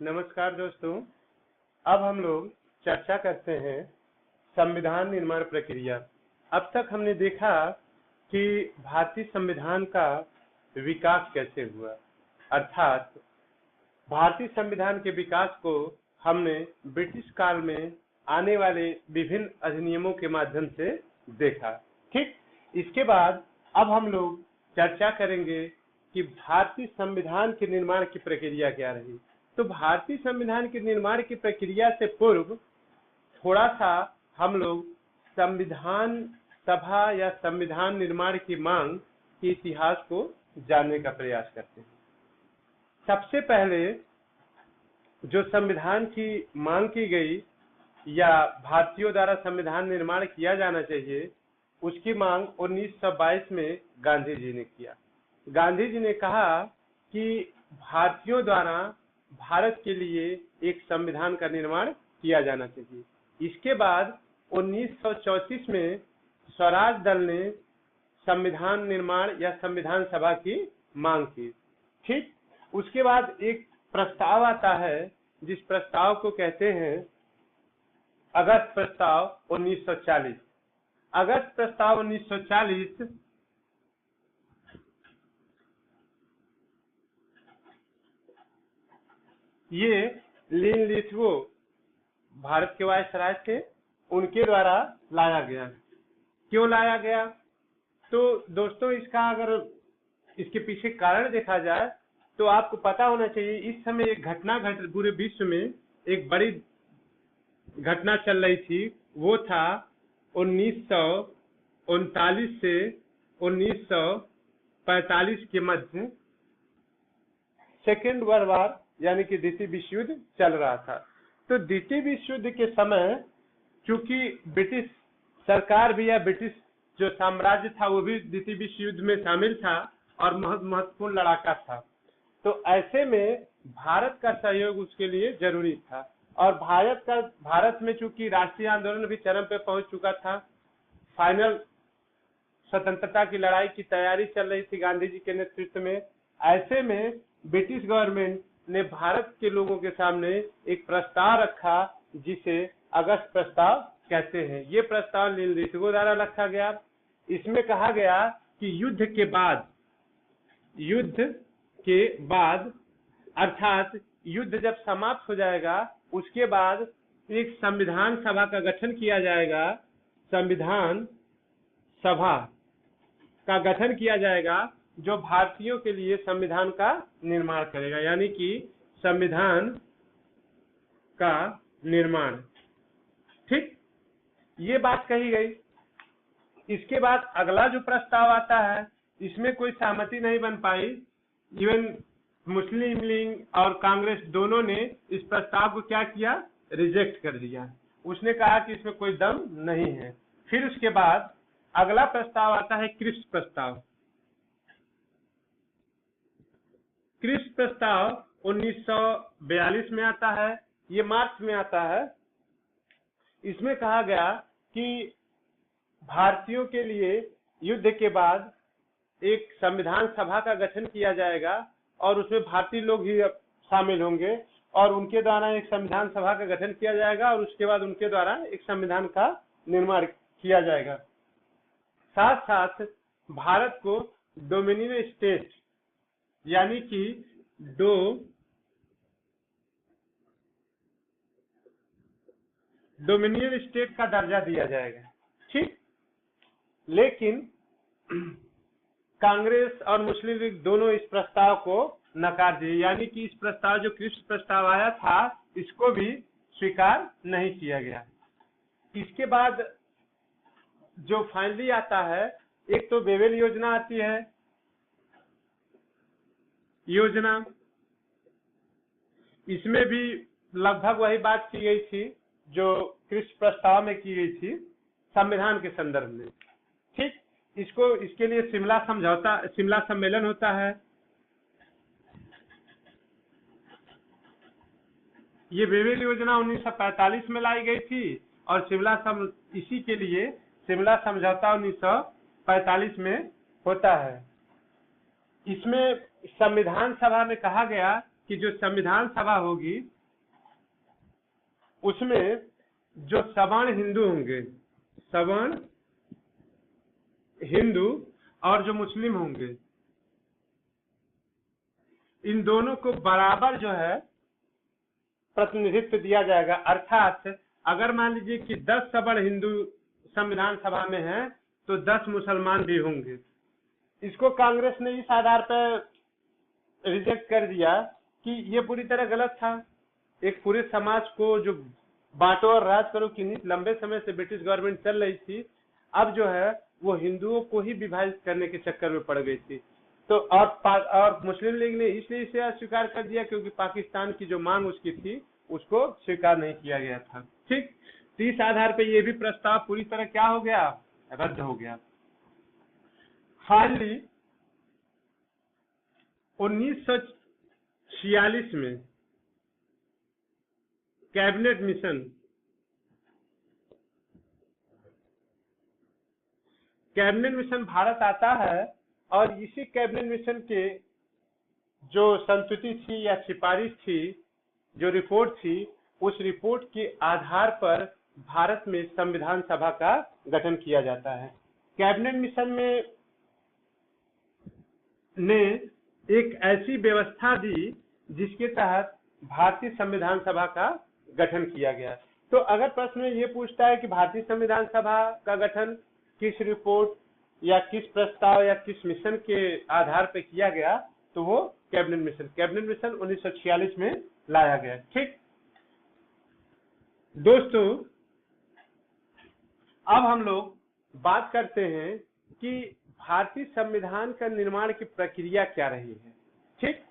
नमस्कार दोस्तों। अब हम लोग चर्चा करते हैं संविधान निर्माण प्रक्रिया। अब तक हमने देखा कि भारतीय संविधान का विकास कैसे हुआ, अर्थात भारतीय संविधान के विकास को हमने ब्रिटिश काल में आने वाले विभिन्न अधिनियमों के माध्यम से देखा। ठीक, इसके बाद अब हम लोग चर्चा करेंगे कि भारतीय संविधान के निर्माण की प्रक्रिया क्या रही। तो भारतीय संविधान के निर्माण की प्रक्रिया से पूर्व थोड़ा सा हम लोग संविधान सभा या संविधान निर्माण की मांग के इतिहास को जानने का प्रयास करते हैं। सबसे पहले जो संविधान की मांग की गई या भारतीयों द्वारा संविधान निर्माण किया जाना चाहिए, उसकी मांग 1922 में गांधी जी ने किया। गांधी जी ने कहा कि भारतीयों द्वारा भारत के लिए एक संविधान का निर्माण किया जाना चाहिए। इसके बाद 1934 में स्वराज दल ने संविधान निर्माण या संविधान सभा की मांग की। ठीक, उसके बाद एक प्रस्ताव आता है जिस प्रस्ताव को कहते हैं अगस्त प्रस्ताव 1940। अगस्त प्रस्ताव 1940 ये लिनलिथगो भारत के वायसराय थे, उनके द्वारा लाया गया। क्यों लाया गया? तो दोस्तों इसका अगर इसके पीछे कारण देखा जाए तो आपको पता होना चाहिए, इस समय एक घटना पूरे विश्व में एक बड़ी घटना चल रही थी। वो था 1939 से 1945 के मध्य सेकेंड वर्ल्ड वॉर यानी कि द्वितीय विश्व युद्ध चल रहा था। तो द्वितीय विश्व युद्ध के समय चूंकि ब्रिटिश सरकार भी या ब्रिटिश जो साम्राज्य था वो भी द्वितीय विश्व युद्ध में शामिल था और महत्वपूर्ण लड़ाका था। तो ऐसे में भारत का सहयोग उसके लिए जरूरी था। और भारत में चूंकि राष्ट्रीय आंदोलन भी चरम पे पहुंच चुका था, फाइनल स्वतंत्रता की लड़ाई की तैयारी चल रही थी गांधी जी के नेतृत्व में। ऐसे में ब्रिटिश गवर्नमेंट ने भारत के लोगों के सामने एक प्रस्ताव रखा जिसे अगस्त प्रस्ताव कहते हैं। ये प्रस्ताव लिनलिथगो द्वारा रखा गया। इसमें कहा गया कि युद्ध के बाद अर्थात युद्ध जब समाप्त हो जाएगा उसके बाद एक संविधान सभा का गठन किया जाएगा। संविधान सभा का गठन किया जाएगा जो भारतीयों के लिए संविधान का निर्माण करेगा, यानी कि संविधान का निर्माण। ठीक, ये बात कही गई। इसके बाद अगला जो प्रस्ताव आता है इसमें कोई सहमति नहीं बन पाई। इवन मुस्लिम लीग और कांग्रेस दोनों ने इस प्रस्ताव को क्या किया, रिजेक्ट कर दिया। उसने कहा कि इसमें कोई दम नहीं है। फिर उसके बाद अगला प्रस्ताव आता है क्रिप्स प्रस्ताव। क्रिप्स प्रस्ताव 1942 में आता है, ये मार्च में आता है। इसमें कहा गया कि भारतीयों के लिए युद्ध के बाद एक संविधान सभा का गठन किया जाएगा और उसमें भारतीय लोग ही शामिल होंगे और उनके द्वारा एक संविधान सभा का गठन किया जाएगा और उसके बाद उनके द्वारा एक संविधान का निर्माण किया जाएगा। साथ साथ भारत को डोमिनियन स्टेट यानी कि डोमिनियन स्टेट का दर्जा दिया जाएगा। ठीक, लेकिन कांग्रेस और मुस्लिम लीग दोनों इस प्रस्ताव को नकार दिए, यानी कि इस प्रस्ताव जो क्रिप्स प्रस्ताव आया था इसको भी स्वीकार नहीं किया गया। इसके बाद जो फाइनली आता है, एक तो वेवेल योजना आती है। योजना इसमें भी लगभग वही बात की गई थी जो क्रिप्स प्रस्ताव में की गई थी संविधान के संदर्भ में। ठीक, इसके लिए शिमला सम्मेलन होता है। ये वेवेल योजना 1945 में लाई गई थी और इसी के लिए शिमला समझौता 1945 में होता है। इसमें संविधान सभा में कहा गया कि जो संविधान सभा होगी उसमें जो सवर्ण हिंदू होंगे, सवर्ण हिंदू और जो मुस्लिम होंगे, इन दोनों को बराबर जो है प्रतिनिधित्व दिया जाएगा। अर्थात अगर मान लीजिए कि 10 सवर्ण हिंदू संविधान सभा में हैं तो 10 मुसलमान भी होंगे। इसको कांग्रेस ने इस आधार पर रिजेक्ट कर दिया कि ये पूरी तरह गलत था। एक पूरे समाज को जो बांटो और राज करो की नीति लंबे समय से ब्रिटिश गवर्नमेंट चल रही थी, अब जो है वो हिंदुओं को ही विभाजित करने के चक्कर में पड़ गई थी। तो और मुस्लिम लीग ने इसलिए इसे अस्वीकार कर दिया क्योंकि पाकिस्तान की जो मांग उसकी थी उसको स्वीकार नहीं किया गया था। ठीक, तो इस आधार पर यह भी प्रस्ताव पूरी तरह क्या हो गया, रद्द हो गया। फाइनली 1946 में कैबिनेट मिशन भारत आता है और इसी कैबिनेट मिशन के जो संस्तुति थी या सिफारिश थी, जो रिपोर्ट थी, उस रिपोर्ट के आधार पर भारत में संविधान सभा का गठन किया जाता है। कैबिनेट मिशन में ने एक ऐसी व्यवस्था दी जिसके तहत भारतीय संविधान सभा का गठन किया गया। तो अगर प्रश्न में ये पूछता है कि भारतीय संविधान सभा का गठन किस रिपोर्ट या किस प्रस्ताव या किस मिशन के आधार पर किया गया, तो वो कैबिनेट मिशन 1946 में लाया गया। ठीक दोस्तों, अब हम लोग बात करते हैं कि भारतीय संविधान का निर्माण की प्रक्रिया क्या रही है। ठीक,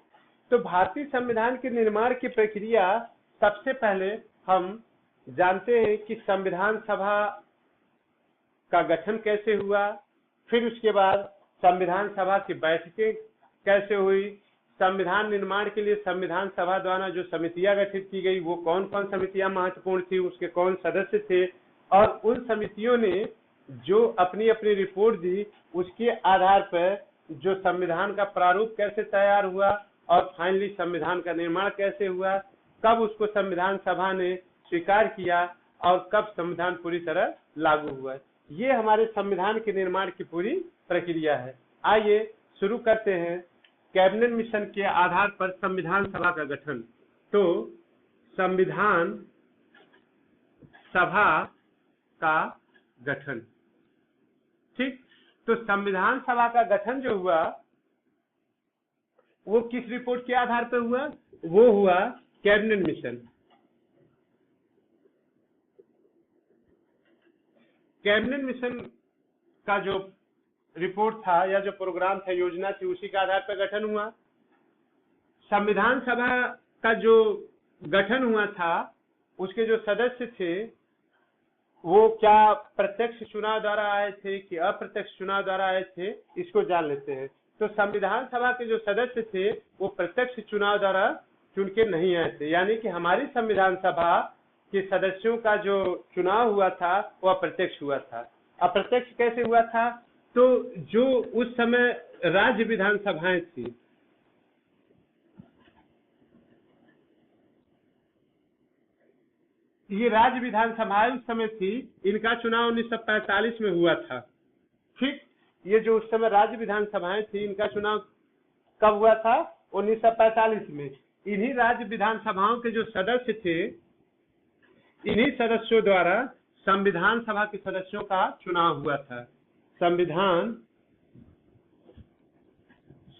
तो भारतीय संविधान के निर्माण की प्रक्रिया, सबसे पहले हम जानते हैं कि संविधान सभा का गठन कैसे हुआ, फिर उसके बाद संविधान सभा की बैठकें कैसे हुई, संविधान निर्माण के लिए संविधान सभा द्वारा जो समितियां गठित की गई वो कौन कौन समितियां महत्वपूर्ण थी, उसके कौन सदस्य थे, और उन समितियों ने जो अपनी अपनी रिपोर्ट दी उसके आधार पर जो संविधान का प्रारूप कैसे तैयार हुआ और फाइनली संविधान का निर्माण कैसे हुआ, कब उसको संविधान सभा ने स्वीकार किया और कब संविधान पूरी तरह लागू हुआ। ये हमारे संविधान के निर्माण की पूरी प्रक्रिया है। आइए शुरू करते हैं कैबिनेट मिशन के आधार पर संविधान सभा का गठन। तो संविधान सभा का गठन, ठीक, तो संविधान सभा का गठन जो हुआ वो किस रिपोर्ट के आधार पर हुआ, वो हुआ कैबिनेट मिशन। कैबिनेट मिशन का जो रिपोर्ट था या जो प्रोग्राम था, योजना थी, उसी के आधार पर गठन हुआ। संविधान सभा का जो गठन हुआ था उसके जो सदस्य थे वो क्या प्रत्यक्ष चुनाव द्वारा आए थे कि अप्रत्यक्ष चुनाव द्वारा आए थे, इसको जान लेते हैं। तो संविधान सभा के जो सदस्य थे वो प्रत्यक्ष चुनाव द्वारा चुन के नहीं आए थे, यानी कि हमारी संविधान सभा के सदस्यों का जो चुनाव हुआ था वो अप्रत्यक्ष हुआ था। अप्रत्यक्ष कैसे हुआ था, तो जो उस समय राज्य विधानसभाएं थी, ये राज्य विधानसभाएं उस समय थी, इनका चुनाव 1945 में हुआ था। ठीक, ये जो उस समय राज्य विधानसभाएं थी इनका चुनाव कब हुआ था, 1945 में। इन्हीं राज्य विधानसभाओं के जो सदस्य थे, इन्हीं सदस्यों द्वारा संविधान सभा के सदस्यों का चुनाव हुआ था। संविधान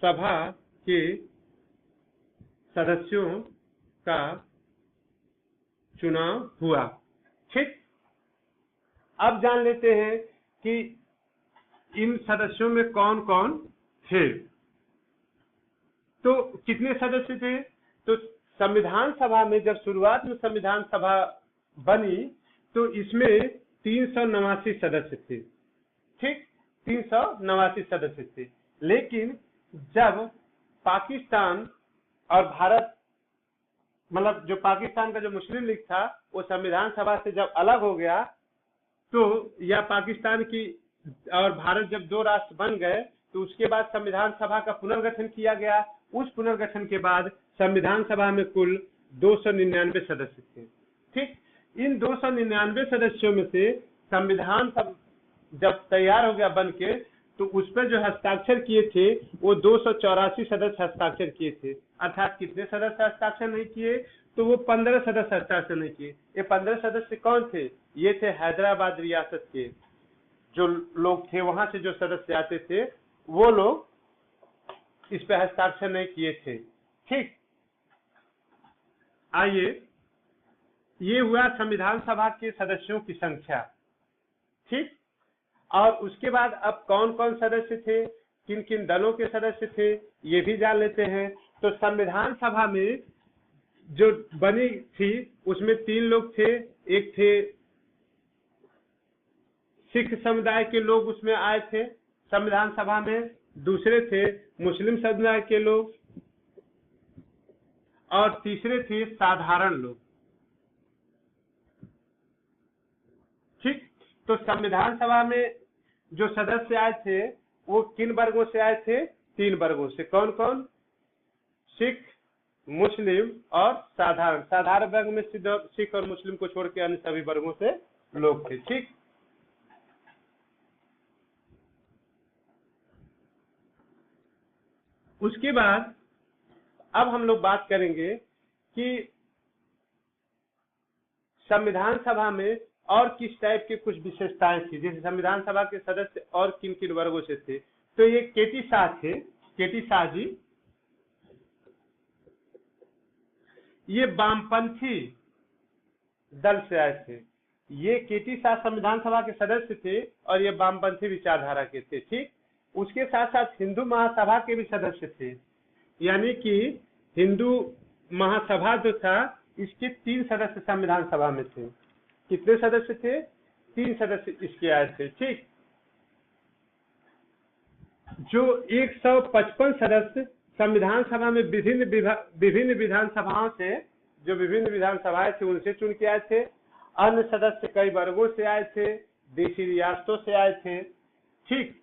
सभा के सदस्यों का चुनाव हुआ। ठीक, अब जान लेते हैं कि इन सदस्यों में कौन कौन थे। तो कितने सदस्य थे, तो संविधान सभा में जब शुरुआत में संविधान सभा बनी तो इसमें 389 सदस्य थे। ठीक, 389 सदस्य थे। लेकिन जब पाकिस्तान और भारत, मतलब जो पाकिस्तान का जो मुस्लिम लीग था वो संविधान सभा से जब अलग हो गया, तो या पाकिस्तान की और भारत जब दो राष्ट्र बन गए तो उसके बाद संविधान सभा का पुनर्गठन किया गया। उस पुनर्गठन के बाद संविधान सभा में कुल 299 सदस्य थे। ठीक, इन 299 सदस्यों में से संविधान सब जब तैयार हो गया बन के, तो उस पर जो हस्ताक्षर किए थे वो 284 सदस्य हस्ताक्षर किए थे। अर्थात कितने सदस्य हस्ताक्षर नहीं किए? तो वो 15 सदस्य हस्ताक्षर नहीं किए। ये 15 सदस्य कौन थे? ये थे हैदराबाद रियासत के जो लोग थे, वहां से जो सदस्य आते थे वो लोग इस पे हस्ताक्षर नहीं किए थे। ठीक, आइए, ये हुआ संविधान सभा के सदस्यों की संख्या। ठीक, और उसके बाद अब कौन कौन सदस्य थे, किन किन दलों के सदस्य थे, ये भी जान लेते हैं। तो संविधान सभा में जो बनी थी उसमें 3 लोग थे। एक थे सिख समुदाय के लोग उसमें आए थे संविधान सभा में, दूसरे थे मुस्लिम समुदाय के लोग, और तीसरे थे साधारण लोग। ठीक, तो संविधान सभा में जो सदस्य आए थे वो किन वर्गों से आए थे? 3 वर्गों से। कौन कौन? सिख, मुस्लिम और साधारण। साधारण वर्ग में सिख और मुस्लिम को छोड़ के अन्य सभी वर्गों से लोग थे। ठीक, उसके बाद अब हम लोग बात करेंगे कि संविधान सभा में और किस टाइप के कुछ विशेषताएं थी। जैसे संविधान सभा के सदस्य और किन किन वर्गों से थे। तो ये केटी शाह थे, केटी शाह जी, ये वामपंथी दल से आए थे। ये केटी शाह संविधान सभा के सदस्य थे और ये वामपंथी विचारधारा के थे। ठीक, उसके साथ साथ हिंदू महासभा के भी सदस्य थे, यानी कि हिंदू महासभा जो था इसके 3 सदस्य संविधान सभा में थे। कितने सदस्य थे? 3 सदस्य इसके आए थे। ठीक, जो 155 सदस्य संविधान सभा में विभिन्न विधानसभाओं से, जो विभिन्न विधानसभाएं थी उनसे चुन के आए थे। अन्य सदस्य कई वर्गों से आए थे, देशी रियासतों से आए थे। ठीक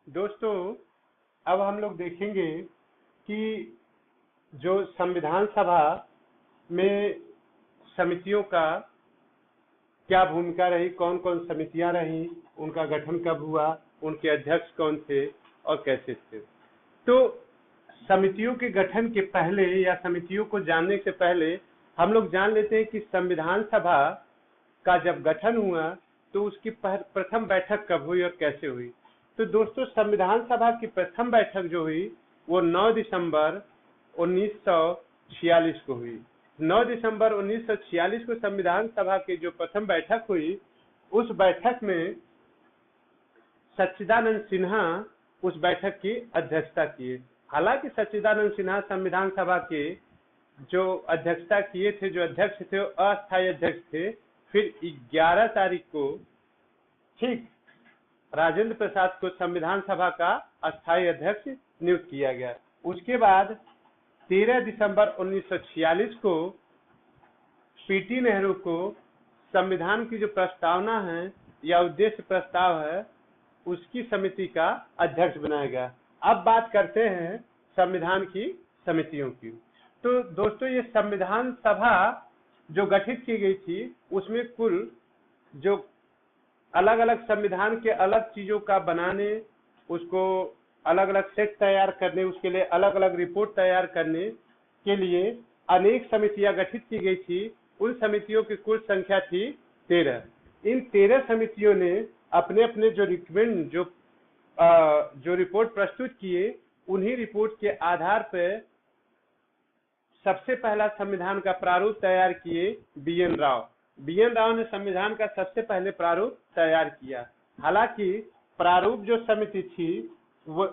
दोस्तों, अब हम लोग देखेंगे कि जो संविधान सभा में समितियों का क्या भूमिका रही, कौन कौन समितियां रही, उनका गठन कब हुआ, उनके अध्यक्ष कौन थे और कैसे थे। तो समितियों के गठन के पहले या समितियों को जानने से पहले हम लोग जान लेते हैं कि संविधान सभा का जब गठन हुआ तो उसकी प्रथम बैठक कब हुई और कैसे हुई। तो दोस्तों, संविधान सभा की प्रथम बैठक जो हुई वो 9 दिसंबर 1946 को हुई। 9 दिसंबर 1946 को संविधान सभा की जो प्रथम बैठक हुई, उस बैठक में सच्चिदानंद सिन्हा उस बैठक की अध्यक्षता किए। हालांकि सच्चिदानंद सिन्हा संविधान सभा के जो अध्यक्षता किए थे, जो अध्यक्ष थे वो अस्थायी अध्यक्ष थे। फिर 11 तारीख को ठीक राजेंद्र प्रसाद को संविधान सभा का अस्थायी अध्यक्ष नियुक्त किया गया। उसके बाद 13 दिसंबर 1946 को पीटी नेहरू को संविधान की जो प्रस्तावना है या उद्देश्य प्रस्ताव है उसकी समिति का अध्यक्ष बनाया गया। अब बात करते हैं संविधान की समितियों की। तो दोस्तों, ये संविधान सभा जो गठित की गई थी उसमें कुल जो अलग अलग संविधान के अलग चीजों का बनाने, उसको अलग अलग सेट तैयार करने, उसके लिए अलग अलग रिपोर्ट तैयार करने के लिए अनेक समितियां गठित की गई थी। उन समितियों की कुल संख्या थी 13। इन 13 समितियों ने अपने अपने जो रिकमेंड जो रिपोर्ट प्रस्तुत किए, उन्हीं रिपोर्ट के आधार पर सबसे पहला संविधान का प्रारूप तैयार किए BN राव। BN राव ने संविधान का सबसे पहले प्रारूप तैयार किया। हालांकि प्रारूप जो समिति थी वो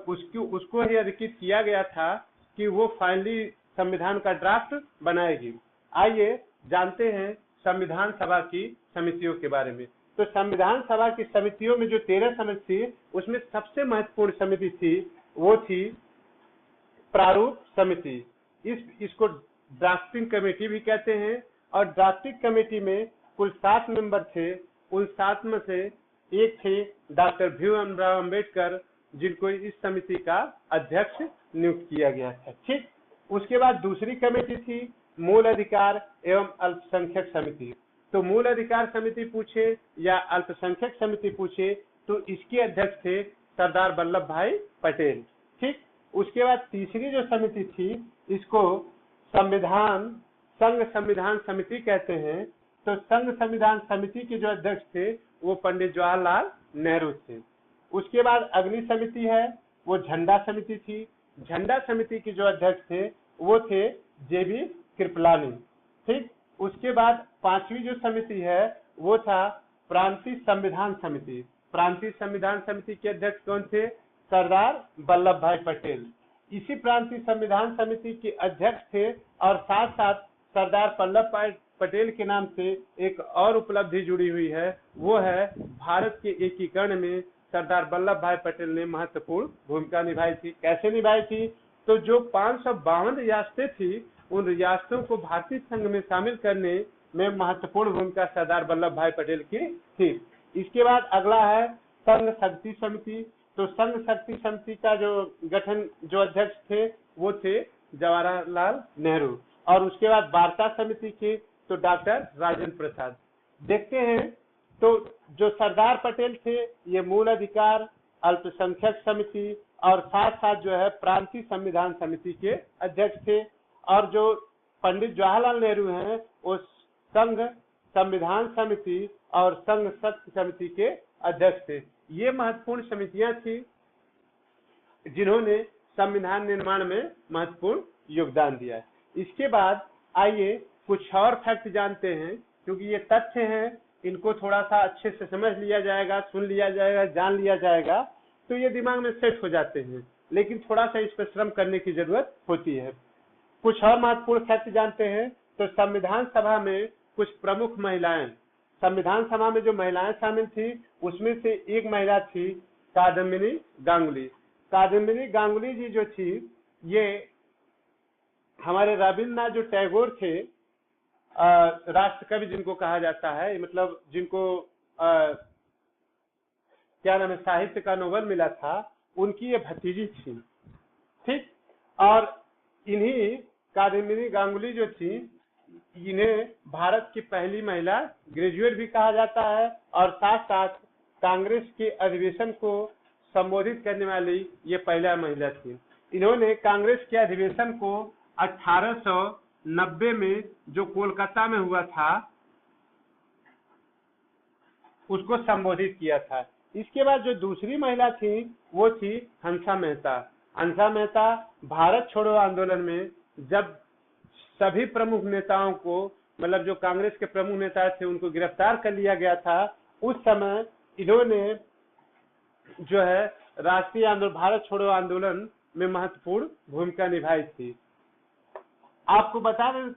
उसको ही अधिकृत किया गया था कि वो फाइनली संविधान का ड्राफ्ट बनाएगी। आइए जानते हैं संविधान सभा की समितियों के बारे में। तो संविधान सभा की समितियों में जो 13 समिति थी उसमें सबसे महत्वपूर्ण समिति थी वो थी प्रारूप समिति। इसको ड्राफ्टिंग कमेटी भी कहते हैं। और ड्राफ्टिंग कमेटी में कुल 7 मेंबर थे। उन 7 में से एक थे डॉक्टर भीमराव अम्बेडकर, जिनको इस समिति का अध्यक्ष नियुक्त किया गया था। ठीक, उसके बाद दूसरी कमेटी थी मूल अधिकार एवं अल्पसंख्यक समिति। तो मूल अधिकार समिति पूछे या अल्पसंख्यक समिति पूछे तो इसके अध्यक्ष थे सरदार वल्लभ भाई पटेल। ठीक, उसके बाद तीसरी जो समिति थी इसको संघ संविधान समिति कहते हैं। तो संघ संविधान समिति के जो अध्यक्ष थे वो पंडित जवाहरलाल नेहरू थे। उसके बाद अगली समिति है वो झंडा समिति थी। झंडा समिति के जो अध्यक्ष थे वो थे जेबी कृपलानी। ठीक, उसके बाद पांचवी जो समिति है वो था प्रांतीय संविधान समिति। प्रांतीय संविधान समिति के अध्यक्ष कौन थे? सरदार वल्लभ भाई पटेल। इसी प्रांतीय संविधान समिति के अध्यक्ष थे और साथ साथ सरदार वल्लभ भाई पटेल के नाम से एक और उपलब्धि जुड़ी हुई है, वो है भारत के एकीकरण में सरदार वल्लभ भाई पटेल ने महत्वपूर्ण भूमिका निभाई थी। कैसे निभाई थी? तो जो 552 रियासतें थी उन रियासतों को भारतीय संघ में शामिल करने में महत्वपूर्ण भूमिका सरदार वल्लभ भाई पटेल की थी। इसके बाद अगला है संघ शक्ति समिति। तो संघ शक्ति समिति का जो गठन जो अध्यक्ष थे वो थे जवाहरलाल नेहरू। और उसके बाद वार्ता समिति के तो डॉक्टर राजेंद्र प्रसाद। देखते हैं तो जो सरदार पटेल थे ये मूल अधिकार अल्पसंख्यक समिति और साथ साथ जो है प्रांतीय संविधान समिति के अध्यक्ष थे। और जो पंडित जवाहरलाल नेहरू हैं वो संघ संविधान समिति और संघ शक्ति समिति के अध्यक्ष थे। ये महत्वपूर्ण समितियां थी जिन्होंने संविधान निर्माण में महत्वपूर्ण योगदान दिया है। इसके बाद आइए कुछ और फैक्ट जानते हैं, क्योंकि ये तथ्य हैं इनको थोड़ा सा अच्छे से समझ लिया जाएगा, सुन लिया जाएगा, जान लिया जाएगा तो ये दिमाग में सेट हो जाते हैं, लेकिन थोड़ा सा इस पर श्रम करने की जरूरत होती है। कुछ और महत्वपूर्ण फैक्ट जानते हैं तो संविधान सभा में कुछ प्रमुख महिलाएं, संविधान सभा में जो महिलाएं शामिल थी उसमें से एक महिला थी कादम्बिनी गांगुली। कादम्बिनी गांगुली जी जो थी ये हमारे रविन्द्रनाथ जो टैगोर थे राष्ट्र कवि जिनको कहा जाता है, मतलब जिनको क्या नाम है साहित्य का नोबेल मिला था, उनकी ये भतीजी थी। ठीक, और इन्हीं कादम्बिनी गांगुली जो थी इन्हें भारत की पहली महिला ग्रेजुएट भी कहा जाता है और साथ साथ कांग्रेस के अधिवेशन को संबोधित करने वाली ये पहला महिला थी। इन्होंने कांग्रेस के अधिवेशन को 1890 में जो कोलकाता में हुआ था उसको संबोधित किया था। इसके बाद जो दूसरी महिला थी वो थी हंसा मेहता। हंसा मेहता भारत छोड़ो आंदोलन में जब सभी प्रमुख नेताओं को, मतलब जो कांग्रेस के प्रमुख नेता थे उनको गिरफ्तार कर लिया गया था, उस समय इन्होंने जो है राष्ट्रीय आंदोलन भारत छोड़ो आंदोलन में महत्वपूर्ण भूमिका निभाई थी। आपको बता दें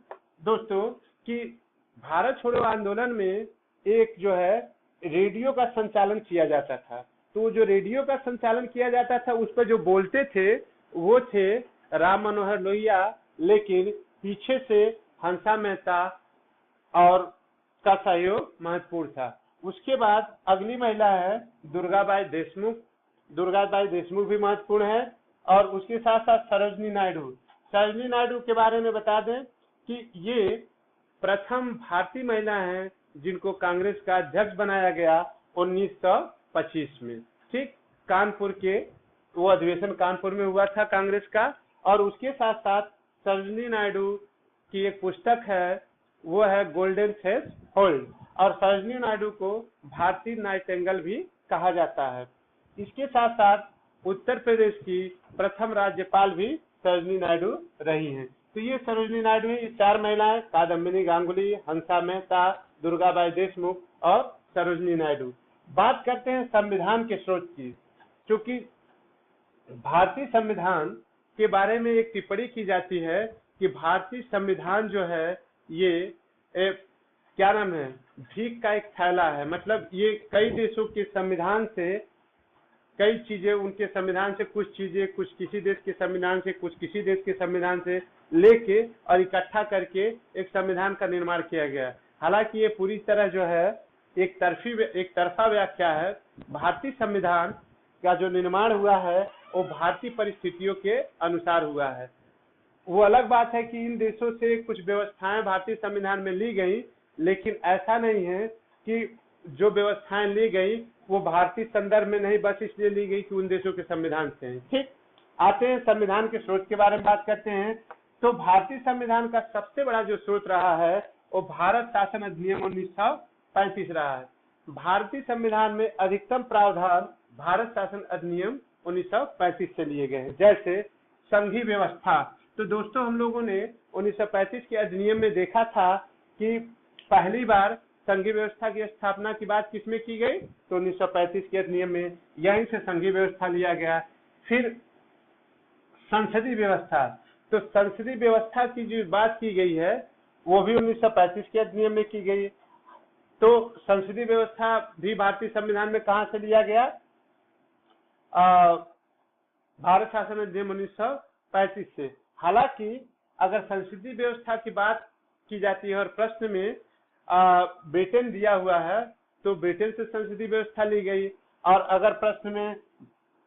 दोस्तों कि भारत छोड़ो आंदोलन में एक जो है रेडियो का संचालन किया जाता था। तो जो रेडियो का संचालन किया जाता था उस पर जो बोलते थे वो थे राम मनोहर लोहिया, लेकिन पीछे से हंसा मेहता और का सहयोग महत्वपूर्ण था। उसके बाद अगली महिला है दुर्गाबाई देशमुख। दुर्गाबाई देशमुख भी महत्वपूर्ण है और उसके साथ साथ सरोजिनी नायडू। सरोजिनी नायडू के बारे में बता दें कि ये प्रथम भारतीय महिला हैं जिनको कांग्रेस का अध्यक्ष बनाया गया 1925 में। ठीक, कानपुर के वो अधिवेशन कानपुर में हुआ था कांग्रेस का। और उसके साथ साथ सरोजिनी नायडू की एक पुस्तक है वो है गोल्डन थ्रेड होल्ड, और सरोजिनी नायडू को भारतीय नाइटिंगेल भी कहा जाता है। इसके साथ साथ उत्तर प्रदेश की प्रथम राज्यपाल भी सरोजिनी नायडू रही हैं। तो ये सरोजिनी नायडू ही चार महिलाएं कादम्बिनी गांगुली, हंसा मेहता, दुर्गाबाई देशमुख और सरोजिनी नायडू। बात करते हैं संविधान के स्रोत की, क्योंकि भारतीय संविधान के बारे में एक टिप्पणी की जाती है कि भारतीय संविधान जो है ये क्या नाम है भीख का एक थैला है। मतलब ये कई देशों के संविधान से कई चीजें, उनके संविधान से कुछ चीजें, कुछ किसी देश के संविधान से, कुछ किसी देश के संविधान से लेके और इकट्ठा करके एक संविधान का निर्माण किया गया है। हालांकि ये पूरी तरह जो है एक तरफा व्याख्या है। भारतीय संविधान का जो निर्माण हुआ है वो भारतीय परिस्थितियों के अनुसार हुआ है। वो अलग बात है कि इन देशों से कुछ व्यवस्थाएं भारतीय संविधान में ली गई, लेकिन ऐसा नहीं है कि जो व्यवस्थाएं ली गई वो भारतीय संदर्भ में नहीं बस इसलिए ली गई कि उन देशों के संविधान से हैं। ठीक, आते हैं संविधान के स्रोत के बारे में बात करते हैं। तो भारतीय संविधान का सबसे बड़ा जो स्रोत रहा है वो भारत शासन अधिनियम 1935 रहा है। भारतीय संविधान में अधिकतम प्रावधान भारत शासन अधिनियम 1935 से लिए गए हैं। जैसे संघीय व्यवस्था, तो दोस्तों हम लोगों ने 1935 के अधिनियम में देखा था कि पहली बार संघीय व्यवस्था की स्थापना की बात किसमें की गई, तो 1935 के अधिनियम में, यहीं से संघीय व्यवस्था लिया गया। फिर संसदीय व्यवस्था, तो संसदीय व्यवस्था की जो बात की गई है वो भी 1935 के अधिनियम में की गई। तो संसदीय व्यवस्था भी भारतीय संविधान में कहां से लिया गया, भारत शासन अधिनियम 1935 से। हालांकि अगर संसदीय व्यवस्था की बात की जाती है और प्रश्न में ब्रिटेन दिया हुआ है तो ब्रिटेन से संसदीय व्यवस्था ली गई, और अगर प्रश्न में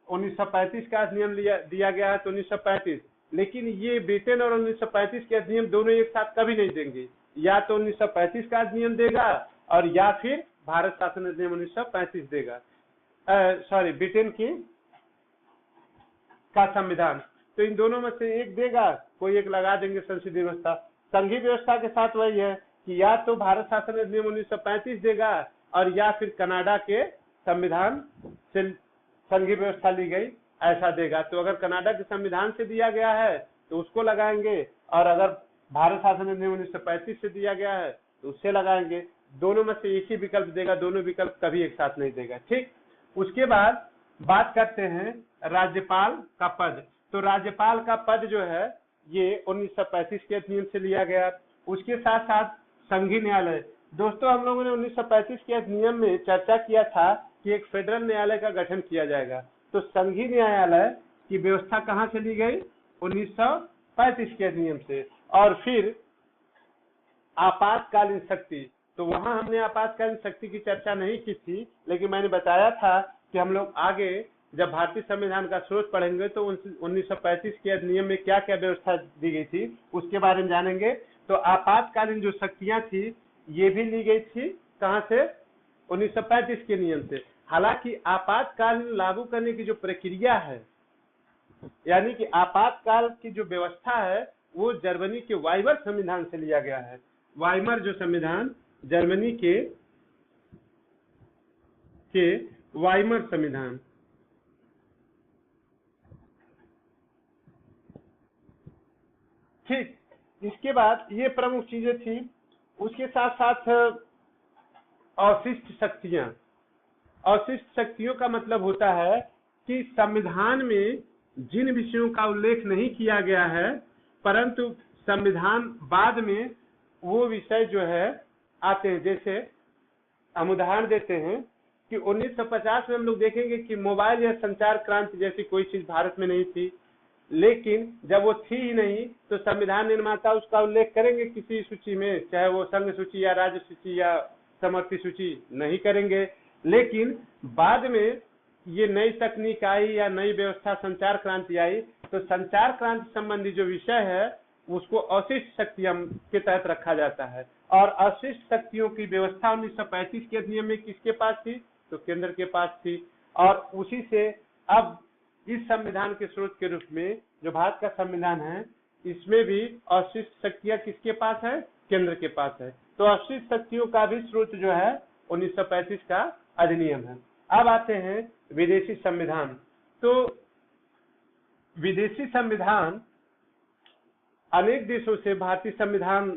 1935 का अधिनियम दिया गया है तो 1935, लेकिन ये ब्रिटेन और 1935 के अधिनियम दोनों एक साथ कभी नहीं देंगे, या तो 1935 का अधिनियम देगा और या फिर भारत शासन अधिनियम 1935 देगा, ब्रिटेन की का संविधान। तो इन दोनों में से एक देगा, कोई एक लगा देंगे संसदीय व्यवस्था। संघीय व्यवस्था के साथ वही है कि या तो भारत शासन अधिनियम 1935 देगा और या फिर कनाडा के संविधान से संघीय व्यवस्था ली गई ऐसा देगा। तो अगर कनाडा के संविधान से दिया गया है तो उसको लगाएंगे, और अगर भारत शासन अधिनियम 1935 से दिया गया है तो उससे लगाएंगे। दोनों में से एक ही विकल्प देगा, दोनों विकल्प कभी एक साथ नहीं देगा। ठीक, उसके बाद बात करते हैं राज्यपाल का पद। तो राज्यपाल का पद जो है ये 1935 के अधिनियम से लिया गया। उसके साथ साथ संघीय न्यायालय, दोस्तों हम लोगों ने 1935 के अधिनियम में चर्चा किया था कि एक फेडरल न्यायालय का गठन किया जाएगा। तो संघीय न्यायालय की व्यवस्था कहां से ली गई, 1935 के अधिनियम से। और फिर आपातकालीन शक्ति, तो वहां हमने आपातकालीन शक्ति की चर्चा नहीं की थी, लेकिन मैंने बताया था कि हम लोग आगे जब भारतीय संविधान का स्रोत पढ़ेंगे तो 1935 के अधिनियम में क्या क्या व्यवस्था दी गई थी उसके बारे में जानेंगे। तो आपातकालीन जो शक्तियां थी ये भी ली गई थी कहां से, 1935 के नियम से। हालांकि आपातकाल लागू करने की जो प्रक्रिया है, यानी कि आपातकाल की जो व्यवस्था है वो जर्मनी के वाइमर संविधान से लिया गया है। वाइमर जो संविधान जर्मनी के वाइमर संविधान, ठीक। इसके बाद ये प्रमुख चीजें थी। उसके साथ साथ अवशिष्ट शक्तियां, अवशिष्ट शक्तियों का मतलब होता है कि संविधान में जिन विषयों का उल्लेख नहीं किया गया है परंतु संविधान बाद में वो विषय जो है आते हैं। जैसे हम उदाहरण देते हैं कि 1950 में हम लोग देखेंगे कि मोबाइल या संचार क्रांति जैसी कोई चीज भारत में नहीं थी, लेकिन जब वो थी ही नहीं तो संविधान निर्माता उसका उल्लेख करेंगे किसी सूची में, चाहे वो संघ सूची या राज्य सूची या समर्थित सूची, नहीं करेंगे। लेकिन बाद में ये नई तकनीक आई या नई व्यवस्था संचार क्रांति आई तो संचार क्रांति संबंधी जो विषय है उसको अवशिष्ट शक्तियों के तहत रखा जाता है। और अवशिष्ट शक्तियों की व्यवस्था 1935 के अधिनियम में किसके पास थी, तो केंद्र के पास थी। और उसी से अब इस संविधान के स्रोत के रूप में जो भारत का संविधान है इसमें भी अवशिष्ट शक्तियां किसके पास है, केंद्र के पास है। तो अवशिष्ट शक्तियों का भी स्रोत जो है 1935 का अधिनियम है। अब आते हैं विदेशी संविधान। तो विदेशी संविधान अनेक देशों से भारतीय संविधान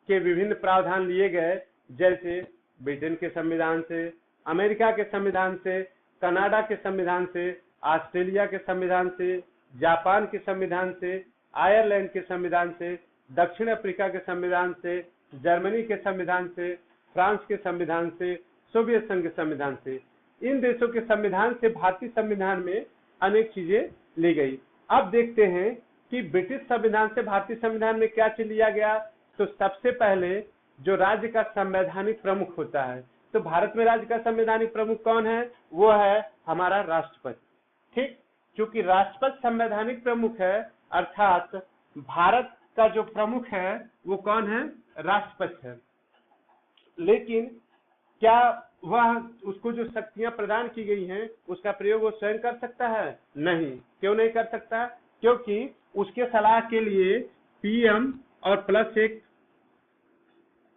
के विभिन्न प्रावधान लिए गए, जैसे ब्रिटेन के संविधान से, अमेरिका के संविधान से, कनाडा के संविधान से, ऑस्ट्रेलिया के संविधान से, जापान के संविधान से, आयरलैंड के संविधान से, दक्षिण अफ्रीका के संविधान से, जर्मनी के संविधान से, फ्रांस के संविधान से, सोवियत संघ के संविधान से। इन देशों के संविधान से भारतीय संविधान में अनेक चीजें ली गई। अब देखते हैं कि ब्रिटिश संविधान से भारतीय संविधान में क्या चीज लिया गया। तो सबसे पहले जो राज्य का संवैधानिक प्रमुख होता है, तो भारत में राज्य का संवैधानिक प्रमुख कौन है, वो है हमारा राष्ट्रपति। ठीक, चूंकि राष्ट्रपति संवैधानिक प्रमुख है, अर्थात भारत का जो प्रमुख है वो कौन है? राष्ट्रपति है। लेकिन क्या वह उसको जो शक्तियां प्रदान की गई हैं उसका प्रयोग वो स्वयं कर सकता है? नहीं। क्यों नहीं कर सकता? क्योंकि उसके सलाह के लिए पीएम और प्लस एक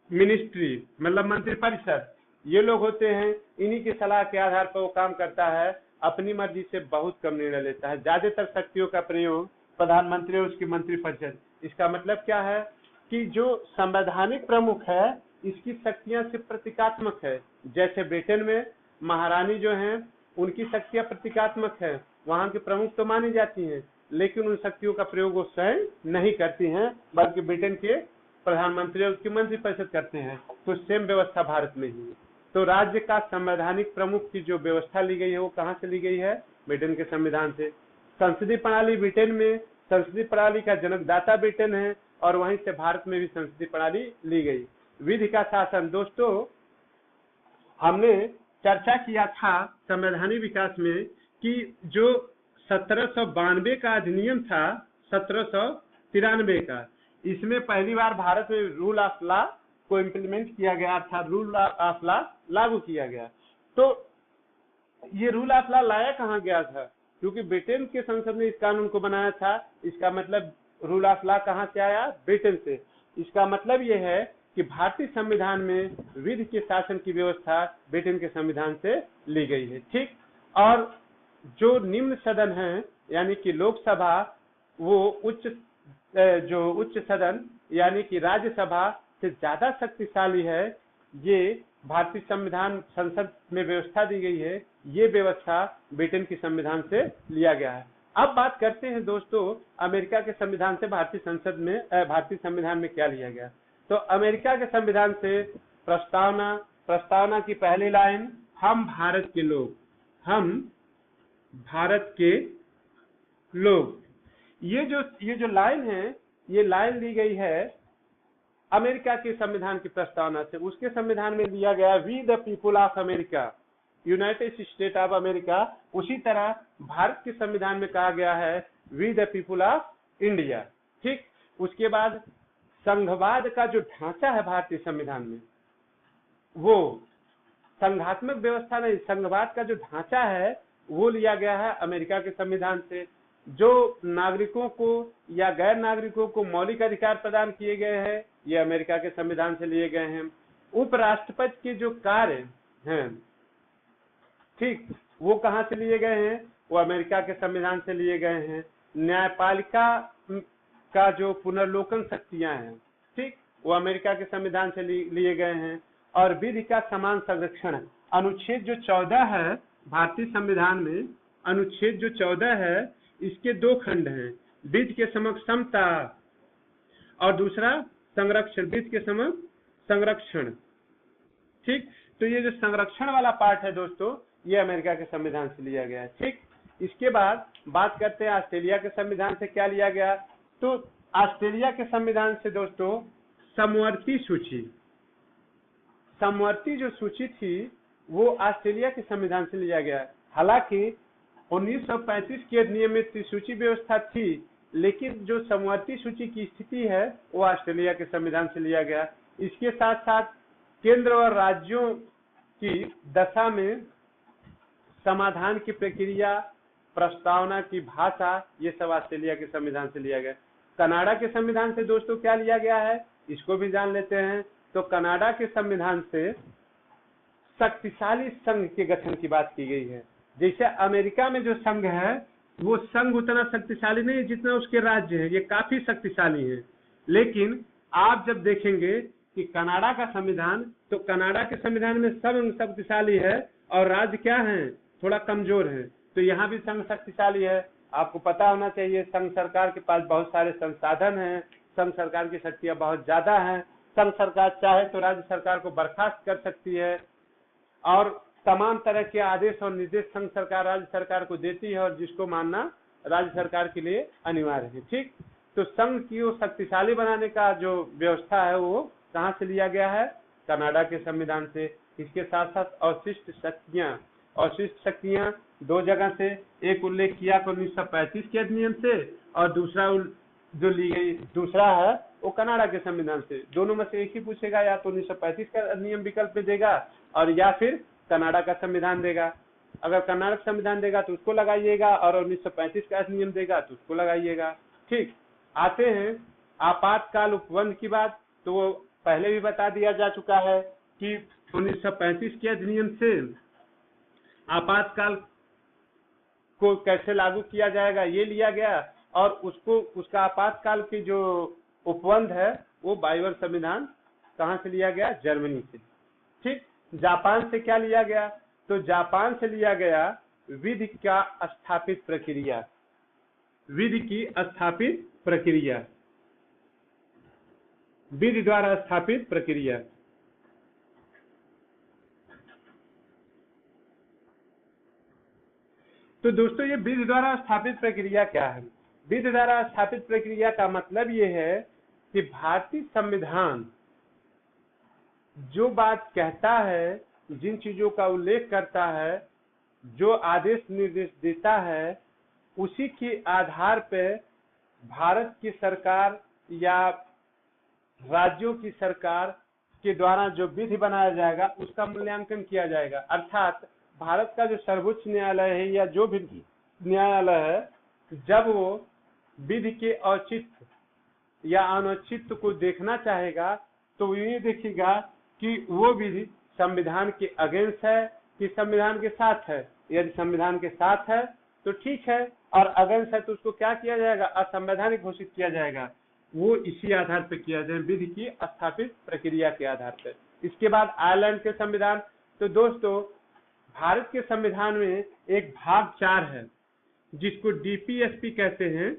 मिनिस्ट्री मतलब मंत्रिपरिषद ये लोग होते हैं। इन्हीं की सलाह के आधार पर वो काम करता है। अपनी मर्जी से बहुत कम निर्णय लेता है। ज्यादातर शक्तियों का प्रयोग प्रधानमंत्री और उसकी मंत्रिपरिषद। इसका मतलब क्या है कि जो संवैधानिक प्रमुख है इसकी शक्तियां सिर्फ प्रतीकात्मक है। जैसे ब्रिटेन में महारानी जो हैं उनकी शक्तियां प्रतीकात्मक है, वहां के प्रमुख तो मानी जाती हैं, लेकिन उन शक्तियों का प्रयोग वो स्वयं नहीं करती हैं, बल्कि ब्रिटेन के प्रधानमंत्री और उसकी मंत्रिपरिषद करते हैं। तो सेम व्यवस्था भारत में ही। तो राज्य का संवैधानिक प्रमुख की जो व्यवस्था ली गई है वो कहाँ से ली गई है? ब्रिटेन के संविधान से। संसदीय प्रणाली ब्रिटेन में, संसदीय प्रणाली का जनकदाता ब्रिटेन है और वहीं से भारत में भी संसदीय प्रणाली ली गई। विधि का शासन, दोस्तों हमने चर्चा किया था संवैधानिक विकास में कि जो 1792 का अधिनियम था, 1793 का, इसमें पहली बार भारत में रूल ऑफ लॉ को इम्प्लीमेंट किया गया, अर्थात रूल ऑफ लॉ लागू किया गया। तो ये रूल ऑफ लॉ लाया कहाँ गया था? क्योंकि ब्रिटेन के संसद ने इस कानून को बनाया था। इसका मतलब रूल ऑफ लॉ कहाँ से आया? ब्रिटेन से। इसका मतलब यह है कि भारतीय संविधान में विधि के शासन की व्यवस्था ब्रिटेन के संविधान से ली गई है। ठीक। और जो निम्न सदन है यानी कि लोकसभा, वो जो उच्च सदन यानी कि राज्यसभा से ज्यादा शक्तिशाली है। ये भारतीय संविधान संसद में व्यवस्था दी गई है, ये व्यवस्था ब्रिटेन के संविधान से लिया गया है। अब बात करते हैं दोस्तों अमेरिका के संविधान से भारतीय संविधान में क्या लिया गया। तो अमेरिका के संविधान से प्रस्तावना की पहली लाइन, हम भारत के लोग। ये जो लाइन है, ये लाइन ली गई है अमेरिका के संविधान की प्रस्तावना से। उसके संविधान में दिया गया we the people of America, United State of America. उसी तरह भारत के संविधान में कहा गया है we the people of India. ठीक। उसके बाद संघवाद का जो ढांचा है भारतीय संविधान में, वो संघात्मक व्यवस्था नहीं, संघवाद का जो ढांचा है वो लिया गया है अमेरिका के संविधान से। जो नागरिकों को या गैर नागरिकों को मौलिक अधिकार प्रदान किए गए हैं ये अमेरिका के संविधान से लिए गए हैं। उपराष्ट्रपति के जो कार्य हैं, ठीक, वो कहाँ से लिए गए हैं? वो अमेरिका के संविधान से लिए गए हैं। न्यायपालिका का जो पुनर्लोकन शक्तियां हैं, ठीक, वो अमेरिका के संविधान से लिए गए हैं। और विधि का समान संरक्षण, अनुच्छेद जो 14 है भारतीय संविधान में, अनुच्छेद जो 14 है इसके दो खंड हैं, विधि के समक्ष समता और दूसरा संरक्षण, विधि के समक्ष संरक्षण। ठीक। तो ये जो संरक्षण वाला पार्ट है दोस्तों, ये अमेरिका के संविधान से लिया गया है। ठीक। इसके बाद बात करते हैं ऑस्ट्रेलिया के संविधान से क्या लिया गया। तो ऑस्ट्रेलिया के संविधान से दोस्तों समवर्ती जो सूची थी वो ऑस्ट्रेलिया के संविधान से लिया गया। हालांकि 1935 के अधिनियम में त्रिसूची व्यवस्था थी, लेकिन जो समवर्ती सूची की स्थिति है वो ऑस्ट्रेलिया के संविधान से लिया गया। इसके साथ साथ केंद्र और राज्यों की दशा में समाधान की प्रक्रिया, प्रस्तावना की भाषा, ये सब ऑस्ट्रेलिया के संविधान से लिया गया। कनाडा के संविधान से दोस्तों क्या लिया गया है, इसको भी जान लेते हैं। तो कनाडा के संविधान से शक्तिशाली संघ के गठन की बात की गई है। जैसे अमेरिका में जो संघ है वो संघ उतना शक्तिशाली नहीं है जितना उसके राज्य है, ये काफी शक्तिशाली है। लेकिन आप जब देखेंगे कि कनाडा का संविधान, तो कनाडा के संविधान में संघ शक्तिशाली है और राज्य क्या है, थोड़ा कमजोर है। तो यहाँ भी संघ शक्तिशाली है। आपको पता होना चाहिए संघ सरकार के पास बहुत सारे संसाधन हैं, संघ सरकार की शक्तियां बहुत ज्यादा हैं। संघ सरकार चाहे तो राज्य सरकार को बर्खास्त कर सकती है और तमाम तरह के आदेश और निर्देश संघ सरकार राज्य सरकार को देती है और जिसको मानना राज्य सरकार के लिए अनिवार्य है। ठीक। तो संघ की शक्तिशाली बनाने का जो व्यवस्था है वो कहाँ से लिया गया है, कनाडा के संविधान से। इसके साथ साथ अवशिष्ट शक्तियां अवशिष्ट शक्तियां दो जगह से, एक उल्लेख किया 1935 के अधिनियम से और दूसरा जो ली गई दूसरा है वो कनाडा के संविधान से। दोनों में से एक ही पूछेगा, या तो 1935 का अधिनियम विकल्प में देगा और या फिर कनाडा का संविधान देगा। अगर कनाडा का संविधान देगा तो उसको लगाइएगा और 1935 का अधिनियम देगा तो उसको लगाइएगा। ठीक, आते हैं आपातकाल उपबंध की बात। तो वो पहले भी बता दिया जा चुका है कि 1935 के अधिनियम से आपातकाल को कैसे लागू किया जाएगा ये लिया गया, और उसका आपातकाल की जो उपबंध है वो बाइवर संविधान कहाँ से लिया गया? जर्मनी से। ठीक, जापान से क्या लिया गया? तो जापान से लिया गया विधि का स्थापित प्रक्रिया, विधि की स्थापित प्रक्रिया, विधि द्वारा स्थापित प्रक्रिया। तो दोस्तों ये विधि द्वारा स्थापित प्रक्रिया क्या है? विधि द्वारा स्थापित प्रक्रिया का मतलब ये है कि भारतीय संविधान जो बात कहता है, जिन चीजों का उल्लेख करता है, जो आदेश निर्देश देता है, उसी के आधार पे भारत की सरकार या राज्यों की सरकार के द्वारा जो विधि बनाया जाएगा उसका मूल्यांकन किया जाएगा। अर्थात भारत का जो सर्वोच्च न्यायालय है या जो भी न्यायालय है, जब वो विधि के औचित्य या अनौचित्य को देखना चाहेगा तो ये देखेगा कि वो विधि संविधान के अगेंस्ट है कि संविधान के साथ है। यदि संविधान के साथ है तो ठीक है, और अगेंस्ट है तो उसको क्या किया जाएगा? असंवैधानिक घोषित किया जाएगा। वो इसी आधार पर किया जाए, विधि की स्थापित प्रक्रिया के आधार पर। इसके बाद आयरलैंड के संविधान। तो दोस्तों भारत के संविधान में एक भाग 4 है जिसको डीपीएसपी कहते हैं,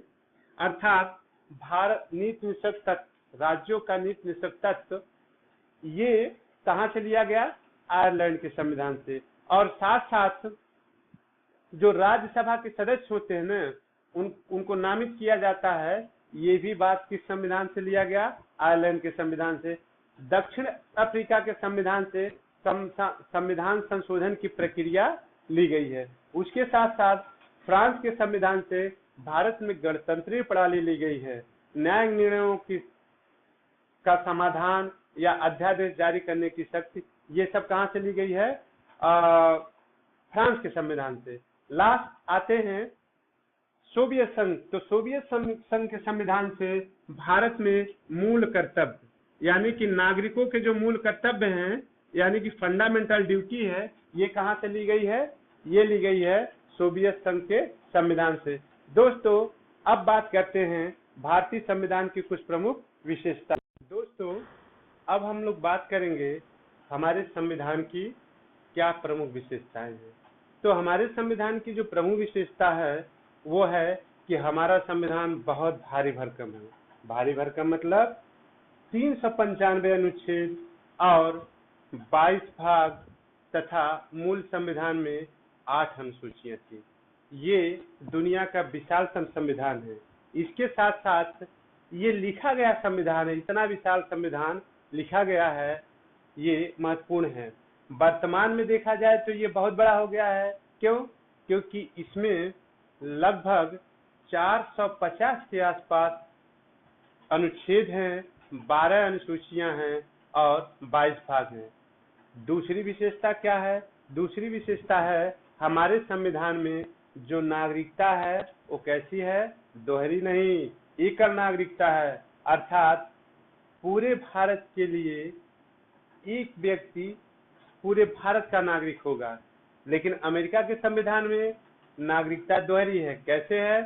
अर्थात भारत नीति निषेध तत्व, राज्यों का नीति निषेध तत्व। ये कहां से लिया गया? आयरलैंड के संविधान से। और साथ साथ जो राज्यसभा के सदस्य होते हैं ना, उनको नामित किया जाता है, ये भी बात किस संविधान से लिया गया? आयरलैंड के संविधान से। दक्षिण अफ्रीका के संविधान से संविधान संशोधन की प्रक्रिया ली गई है। उसके साथ साथ फ्रांस के संविधान से भारत में गणतंत्रीय प्रणाली ली गई है। न्यायिक निर्णयों का समाधान या अध्यादेश जारी करने की शक्ति, ये सब कहां से ली गई है? फ्रांस के संविधान से। लास्ट आते हैं सोवियत संघ। तो सोवियत संघ के संविधान से भारत में मूल कर्तव्य, यानी कि नागरिकों के जो मूल कर्तव्य हैं, यानी कि फंडामेंटल ड्यूटी है, ये कहां से ली गई है? ये ली गई है सोवियत संघ के संविधान से। दोस्तों अब बात करते हैं भारतीय संविधान की कुछ प्रमुख विशेषता। दोस्तों अब हम लोग बात करेंगे हमारे संविधान की क्या प्रमुख विशेषताएं हैं। तो हमारे संविधान की जो प्रमुख विशेषता है वो है कि हमारा संविधान बहुत भारी भरकम है। भारी भरकम मतलब 395 अनुच्छेद और 22 भाग तथा मूल संविधान में 8 अनुसूचियां थी। ये दुनिया का विशालतम संविधान है। इसके साथ साथ ये लिखा गया संविधान है, इतना विशाल संविधान लिखा गया है, ये महत्वपूर्ण है। वर्तमान में देखा जाए तो ये बहुत बड़ा हो गया है। क्यों? क्योंकि इसमें लगभग 450 के आसपास अनुच्छेद हैं, 12 अनुसूचियां हैं और 22 भाग हैं। दूसरी विशेषता क्या है? दूसरी विशेषता है हमारे संविधान में जो नागरिकता है वो कैसी है? दोहरी नहीं, एकल नागरिकता है। अर्थात पूरे भारत के लिए एक व्यक्ति पूरे भारत का नागरिक होगा। लेकिन अमेरिका के संविधान में नागरिकता दोहरी है। कैसे है?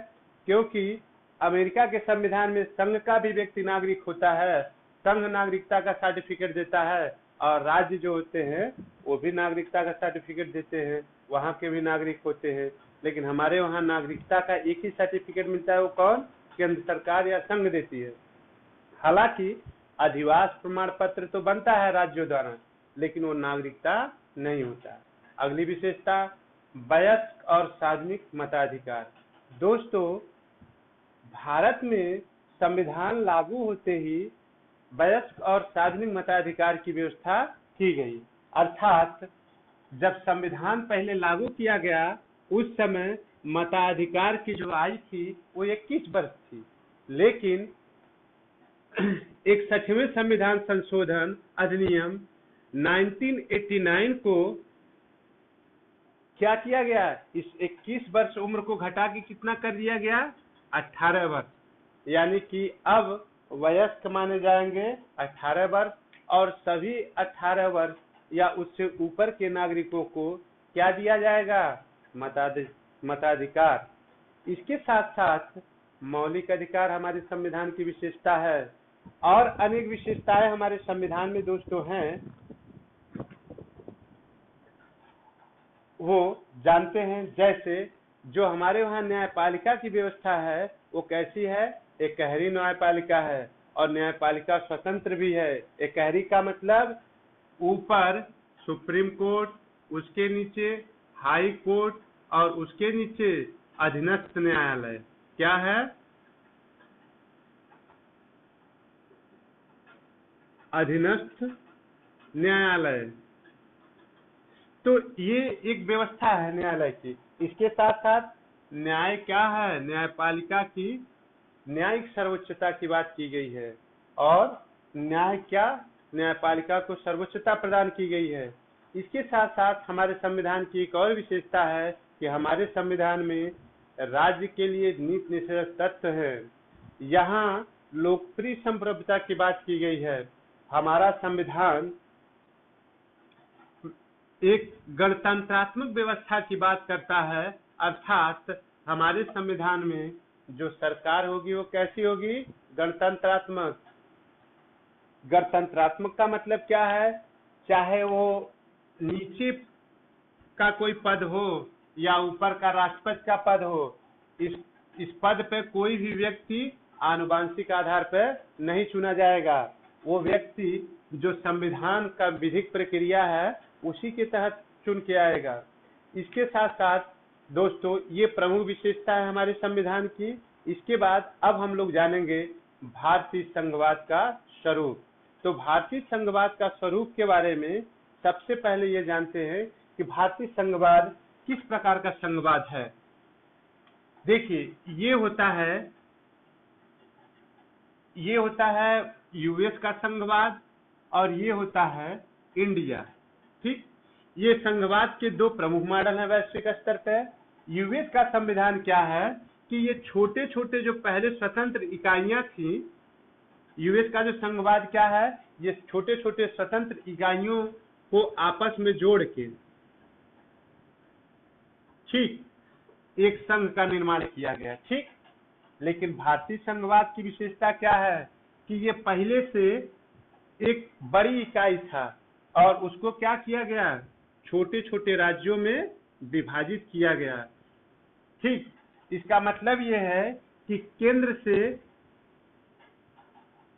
क्योंकि अमेरिका के संविधान में संघ का भी व्यक्ति नागरिक होता है, संघ नागरिकता का सर्टिफिकेट देता है, और राज्य जो होते हैं वो भी नागरिकता का सर्टिफिकेट देते हैं, वहां के भी नागरिक होते हैं। लेकिन हमारे वहां नागरिकता का एक ही सर्टिफिकेट मिलता है, वो कौन? केंद्र सरकार या संघ देती है। हालांकि अधिवास प्रमाण पत्र तो बनता है राज्यों द्वारा, लेकिन वो नागरिकता नहीं होता। अगली विशेषता वयस्क और सार्वजनिक मताधिकार। दोस्तों भारत में संविधान लागू होते ही वयस्क और सार्वजनिक मताधिकार की व्यवस्था की गई। अर्थात जब संविधान पहले लागू किया गया उस समय मताधिकार की जो आयु थी वो 21 वर्ष थी, लेकिन 61वें संविधान संशोधन अधिनियम 1989 को क्या किया गया, इस 21 वर्ष उम्र को घटा के कितना कर दिया गया, 18 वर्ष, यानी कि अब वयस्क माने जाएंगे 18 वर्ष और सभी 18 वर्ष या उससे ऊपर के नागरिकों को क्या दिया जाएगा, मताधिकार। इसके साथ साथ मौलिक अधिकार हमारे संविधान की विशेषता है और अनेक विशेषताएं हमारे संविधान में दोस्तों हैं, वो जानते हैं। जैसे जो हमारे वहाँ न्यायपालिका की व्यवस्था है वो कैसी है, एकहरी न्यायपालिका है और न्यायपालिका स्वतंत्र भी है। एकहरी का मतलब ऊपर सुप्रीम कोर्ट, उसके नीचे हाई कोर्ट और उसके नीचे अधीनस्थ न्यायालय। क्या है, अधीनस्थ न्यायालय। तो ये एक व्यवस्था है न्यायालय की। इसके साथ साथ न्याय क्या है, न्यायपालिका की न्यायिक सर्वोच्चता की बात की गई है और न्याय क्या, न्यायपालिका को सर्वोच्चता प्रदान की गई है। इसके साथ साथ हमारे संविधान की एक और विशेषता है कि हमारे संविधान में राज्य के लिए नीति निर्देशक तत्व है। यहाँ लोकप्रिय संप्रभुता की बात की गई है। हमारा संविधान एक गणतंत्रात्मक व्यवस्था की बात करता है, अर्थात हमारे संविधान में जो सरकार होगी वो कैसी होगी, गणतंत्रात्मक। गणतंत्रात्मक का मतलब क्या है, चाहे वो नीचे का कोई पद हो या ऊपर का राष्ट्रपति का पद हो, इस पद पे कोई भी व्यक्ति आनुवंशिक आधार पर नहीं चुना जाएगा। वो व्यक्ति जो संविधान का विधिक प्रक्रिया है उसी के तहत चुन के आएगा। इसके साथ साथ दोस्तों ये प्रमुख विशेषता है हमारे संविधान की। इसके बाद अब हम लोग जानेंगे भारतीय संघवाद का स्वरूप। तो भारतीय संघवाद का स्वरूप के बारे में सबसे पहले ये जानते हैं कि भारतीय संघवाद किस प्रकार का संघवाद है। देखिए ये होता है यूएस का संघवाद और ये होता है इंडिया। ठीक, ये संघवाद के दो प्रमुख मॉडल हैं वैश्विक स्तर पर। यूएस का संविधान क्या है कि ये छोटे छोटे जो पहले स्वतंत्र इकाइयां थी, यूएस का जो संघवाद क्या है, ये छोटे छोटे स्वतंत्र इकाइयों को आपस में जोड़ के ठीक एक संघ का निर्माण किया गया। ठीक, लेकिन भारतीय संघवाद की विशेषता क्या है कि ये पहले से एक बड़ी इकाई था और उसको क्या किया गया, छोटे छोटे राज्यों में विभाजित किया गया। ठीक, इसका मतलब ये है कि केंद्र से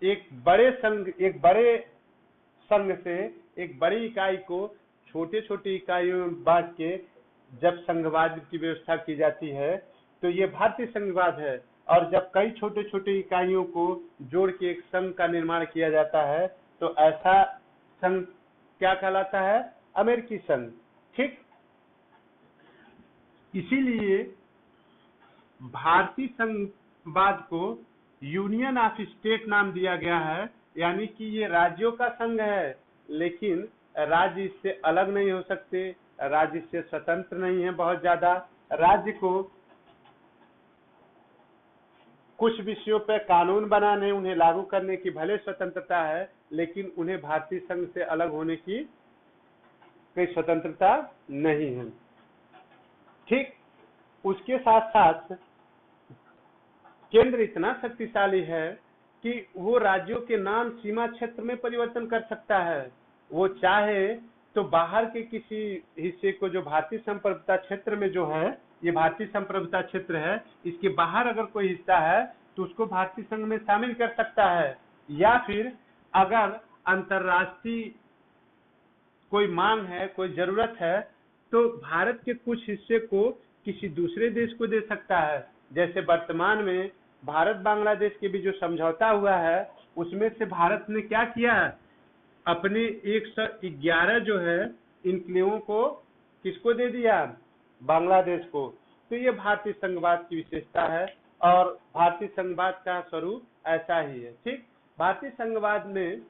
एक बड़े संघ से एक बड़ी इकाई को छोटे छोटे इकाइयों में बांट के जब संघवाद की व्यवस्था की जाती है तो ये भारतीय संघवाद है। और जब कई छोटे छोटे इकाइयों को जोड़ के एक संघ का निर्माण किया जाता है तो ऐसा संघ क्या कहलाता है, अमेरिकी संघ। ठीक, इसीलिए भारतीय संघवाद को यूनियन ऑफ स्टेट नाम दिया गया है, यानी कि ये राज्यों का संघ है लेकिन राज्य इससे अलग नहीं हो सकते, राज्य इससे स्वतंत्र नहीं है। बहुत ज्यादा राज्य को कुछ विषयों पर कानून बनाने, उन्हें लागू करने की भले स्वतंत्रता है लेकिन उन्हें भारतीय संघ से अलग होने की कोई स्वतंत्रता नहीं है। ठीक, उसके साथ साथ केंद्र इतना शक्तिशाली है कि वो राज्यों के नाम सीमा क्षेत्र में परिवर्तन कर सकता है। वो चाहे तो बाहर के किसी हिस्से को, जो भारतीय संप्रभुता क्षेत्र में जो है, ये भारतीय संप्रभुता क्षेत्र है, इसके बाहर अगर कोई हिस्सा है तो उसको भारतीय संघ में शामिल कर सकता है। या फिर अगर अंतरराष्ट्रीय कोई मांग है, कोई जरूरत है, तो भारत के कुछ हिस्से को किसी दूसरे देश को दे सकता है। जैसे वर्तमान में भारत बांग्लादेश के भी जो समझौता हुआ है उसमें से भारत ने क्या किया, अपने 111 जो है इनक्लेवों को किसको दे दिया? बांग्लादेश को। तो ये भारतीय संघवाद की विशेषता है और भारतीय संघवाद का स्वरूप ऐसा ही है। ठीक, भारतीय संघवाद में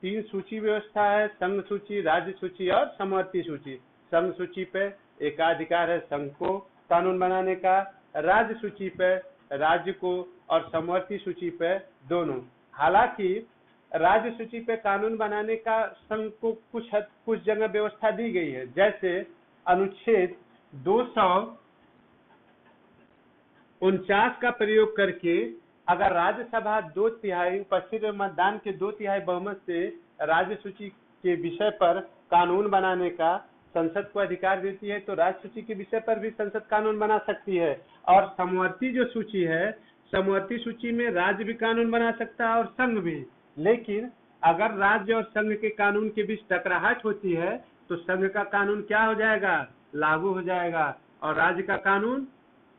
3 सूची व्यवस्था है, संघ सूची, राज्य सूची और समवर्ती सूची। संघ सूची पे एकाधिकार है संघ को कानून बनाने का, राज्य सूची पे राज्य को और समवर्ती सूची पे दोनों। हालांकि राज्य सूची पे कानून बनाने का संघ को कुछ जगह व्यवस्था दी गई है, जैसे अनुच्छेद 249 का प्रयोग करके अगर राज्यसभा 2/3 उपस्थित मतदान के 2/3 बहुमत से राज्य सूची के विषय पर कानून बनाने का संसद को अधिकार देती है, तो राज्य सूची के विषय पर भी संसद कानून बना सकती है। और समवर्ती जो सूची है, समवर्ती सूची में राज्य भी कानून बना सकता है और संघ भी। लेकिन अगर राज्य और संघ के कानून के बीच टकराहट होती है तो संघ का कानून क्या हो जाएगा? लागू हो जाएगा और राज्य का कानून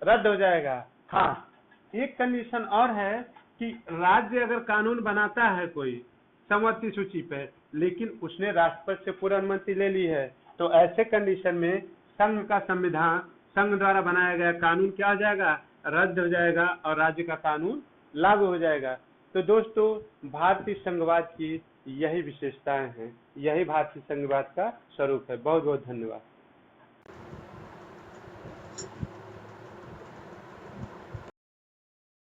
रद्द हो जाएगा। हाँ, एक कंडीशन और है कि राज्य अगर कानून बनाता है कोई समवर्ती सूची पे, लेकिन उसने राष्ट्रपति से पूर्ण अनुमति ले ली है, तो ऐसे कंडीशन में संघ का संविधान, संघ द्वारा बनाया गया कानून क्या हो जाएगा? रद्द हो जाएगा और राज्य का कानून लागू हो जाएगा। तो दोस्तों, भारतीय संघवाद की यही विशेषताएं हैं, यही भारतीय संघवाद का स्वरूप है। बहुत बहुत धन्यवाद।